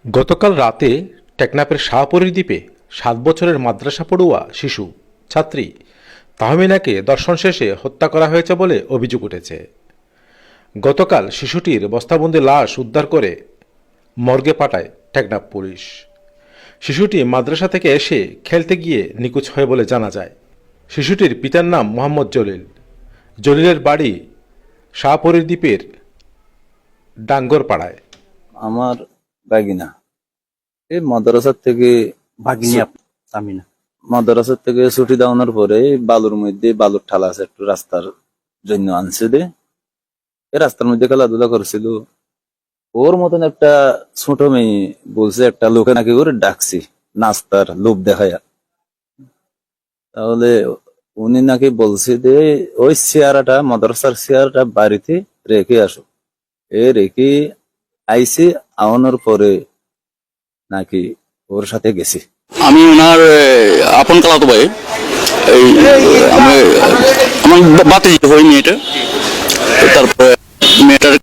গতকাল রাতে টেকনাফের শাহপরীর দ্বীপে ৭ বছরের মাদ্রাসা পড়ুয়া শিশু ছাত্রী তাহমিনাকে ধর্ষণ শেষে হত্যা করা হয়েছে বলে অভিযোগ উঠেছে। গতকাল শিশুটির বস্তাবন্দি লাশ উদ্ধার করে মর্গে পাঠায় টেকনাফ পুলিশ। শিশুটি মাদ্রাসা থেকে এসে খেলতে গিয়ে নিখোঁজ হয় বলে জানা যায়। শিশুটির পিতার নাম মোহাম্মদ জলিল। জলিলের বাড়ি শাহপরীর দ্বীপের ডাঙ্গরপাড়ায়। আমার বাগিনা এই মাদ্রাসার থেকে আমিনা মাদ্রাসার থেকে ছুটি দেওয়ানোর পরে বালুর মধ্যে বালুর ঠালা আছে একটু রাস্তার জন্য আনছে দে এই রাস্তার মধ্যে খেলাধুলা করছিল। ওর মতন একটা ছোট মেয়ে বলছে একটা লোকে নাকি করে ডাকছি নাস্তার লোভ দেখায়া। তাহলে উনি নাকি বলছে যে ওই চেয়ারাটা মাদ্রাসার চেয়ারটা বাড়িতে রেখে আসো। এ রেখে আইসি আওয়ানোর পরে নাকি ওর সাথে গেছি। আমি ওনার আপন খালাতো ভাই। এই আমার বাতি হই মেয়েটা। তারপরে মেয়েটার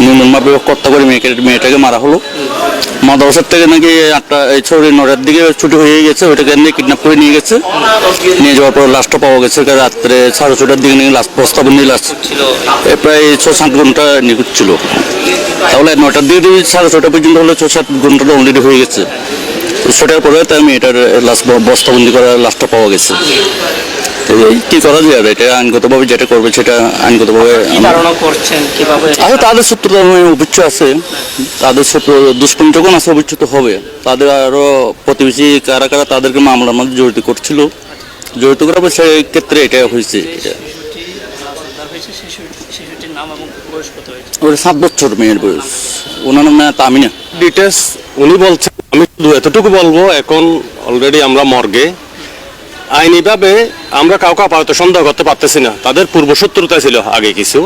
নির্মমভাবে হত্যা করে মেয়েটাকে মারা হলো। মাদ্রাসার থেকে নাকি 8টা 9টার দিকে ছুটি হয়ে গেছে, ওইটাকে নিয়ে কিডন্যাপ করে নিয়ে গেছে। নিয়ে যাওয়ার পর লাশটা পাওয়া গেছে রাত্রে 6:30টার দিকে নাকি লাশ প্রস্তাবনী লাশ প্রায় 6-7 ঘন্টা নিখোঁজ ছিল। তাহলে 9টার দিকে 6:30 পর্যন্ত হলে 6-7 ঘন্টাটা অলরেডি হয়ে গেছে। সেটার পরে তাই মেয়েটার লাশ বস্তাবন্দি করা লাশটা পাওয়া গেছে। কি করা যায় আর এটা আইনগতভাবে যেটা করবে সেটা আইনগতভাবে তাদের সূত্র অভিচ্ছ আছে, তাদের সূত্র দুষ্কর্ম যখন আছে অভিচ্ছ তো হবে। তাদের আরো প্রতিবেশী কারা কারা তাদেরকে মামলার মধ্যে জড়িত করছিল, জড়িত করার পর সেই ক্ষেত্রে এটা হয়েছে। ওর 7 বছর মেয়ের বয়স। ওনার নাম তামিনা। ডিটেলস উনি বলছেন, আমি শুধু এতটুকু বলবো, এখন অলরেডি আমরা মর্গে আইনিভাবে আমরা কাউকে আপাতত সন্দেহ করতে পারতেছি না। তাদের পূর্বশত্রুতা ছিল আগে কিছু,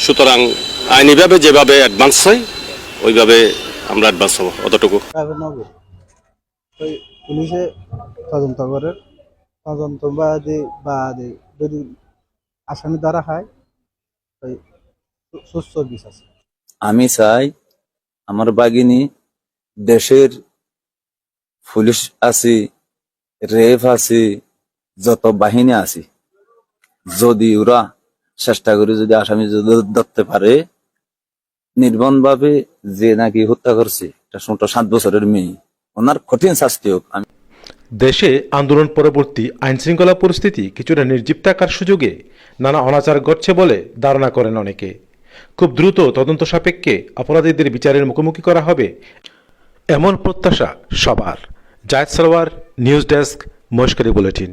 সুতরাং আইনিভাবে যেভাবে অ্যাডভান্স হয় ওইভাবে আমরা অ্যাডভান্স হবো, অতটুকু। পুলিশে তদন্ত করে, তদন্ত বাদে যদি আসামি ধরা হয় সুস্থ বিচার। আমি চাই আমার বাগিনী দেশের পুলিশ আছি, রেফ আছি, যত বাহিনী আছি, যদি ওরা চেষ্টা করে যদি আসামি যদি ধরতে পারে নির্মম ভাবে যে নাকি হত্যা করছে এটা 7 বছরের মেয়ে, ওনার কঠিন শাস্তি হোক। দেশে আন্দোলন পরবর্তী আইনশৃঙ্খলা পরিস্থিতি কিছুটা নির্জীব থাকার সুযোগে নানা অনাচার ঘটছে বলে ধারণা করেন অনেকে। খুব দ্রুত তদন্ত সাপেক্ষে অপরাধীদের বিচারের মুখোমুখি করা হবে এমন প্রত্যাশা সবার। Zayed Sarwar, news desk, Maheshkhali bulletin.